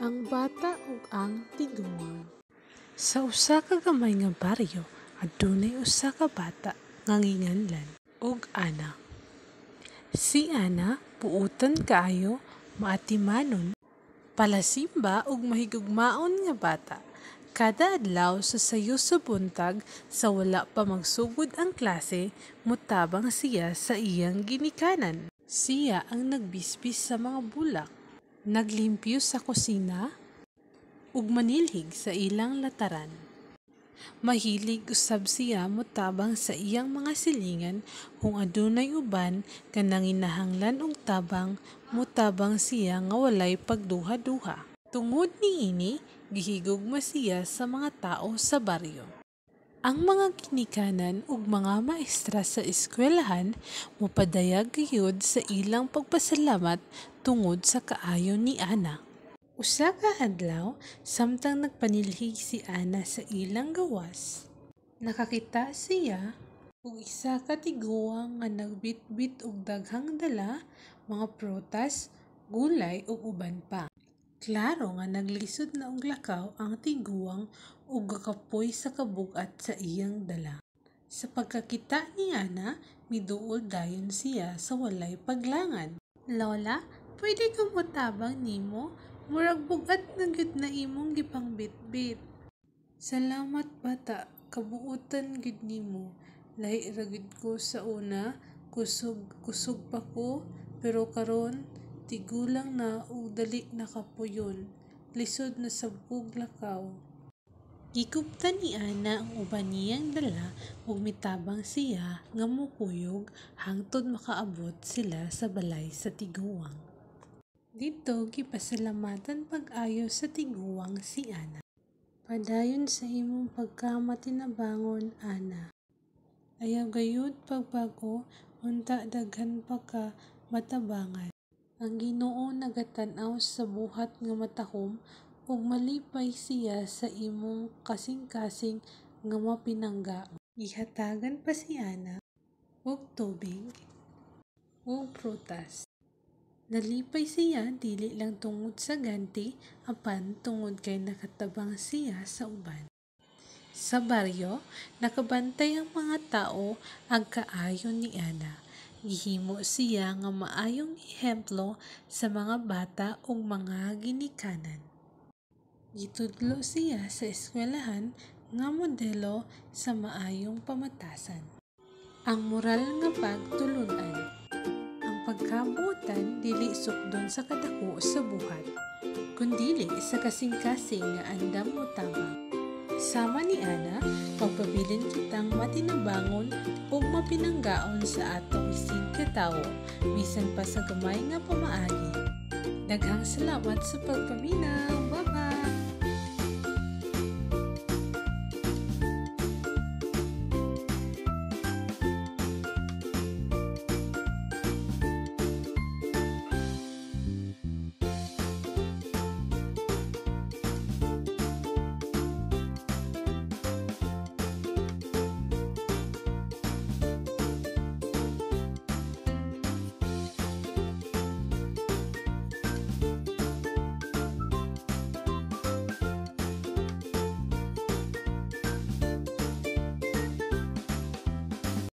Ang bata ug ang tiguang. Sa usa ka gamay nga baryo, adunay usa ka bata nga nginganlan og Ana. Si Ana buotan kaayo, maatimanon, palasimba ug mahigugmaon nga bata. Kada adlaw sa sayo sa buntag sa wala pa magsugod ang klase, mutabang siya sa iyang ginikanan. Siya ang nagbisbis sa mga bulak, naglimpyo sa kusina, ug manilhig sa ilang lataran. Mahilig usab siya mutabang sa iyang mga silingan kung adunay uban nga nanginahanglan og tabang, mutabang siya nga walay pagduha-duha. Tungod niini, gihigugma siya sa mga tao sa baryo. Ang mga ginikanan ug mga maestra sa eskwelahan mopadayag gayud sa ilang pagpasalamat tungod sa kaayo ni Ana. Usa ka adlaw, samtang nagpanilhig si Ana sa ilang gawas, nakakita siya ug isa ka tiguang nga nagbitbit og daghang dala, mga prutas, gulay ug uban pa. Klaro nga naglisod na og lakaw ang tiguang ug gakapoy sa kabug-at sa iyang dala. Sa pagkakita ni Ana, miduol dayon siya sa walay paglangan. "Lola, pwede kang mutabang nimo? Murag bug-at na gyud na imong gipangbitbit." "Salamat bata, kabuotan gyud nimo. Lahi ra gyud ko sa una, kusog pa ko, pero karon tigulang na ug dali nakapuyon. Lisod na sab kog lakaw." Gikuptan ni Ana ang uban niyang dala ug mitabang siya nga mukuyog hangtod makaabot sila sa balay sa tiguang. Dito gipasalamatan pag-ayo sa tiguang si Ana. "Padayon sa imong pagkamatinabangon, Ana. Ayaw gayud pagbago, unta daghan pa ka matabangan. Ang Ginoo nagatan-aw sa buhat nga matahom ug malipay siya sa imong kasing-kasing nga mapinanggaon." Gihatagan pa si Ana og tubig ug prutas. Nalipay siya dili lang tungod sa ganti, apan tungod kay nakatabang siya sa uban. Sa baryo, nakabantay ang mga tao ag kaayo ni Ana. Gihimo siya nga maayong ehemplo sa mga bata ug mga ginikanan. Gitudlo siya sa eskwelahan nga modelo sa maayong pamatasan. Ang moral nga pagtulun-an. Ang pagkabuotan dili sukdon sa kadako sa buhat, kundili sa kasing-kasing nga andam mutabang. Sama ni Ana, pagpabilin kitang matinabangon ug mapinanggaon sa atong isig katawo, bisan pa sa gamay nga pamaagi. Daghang salamat sa pagpaminaw. Bye!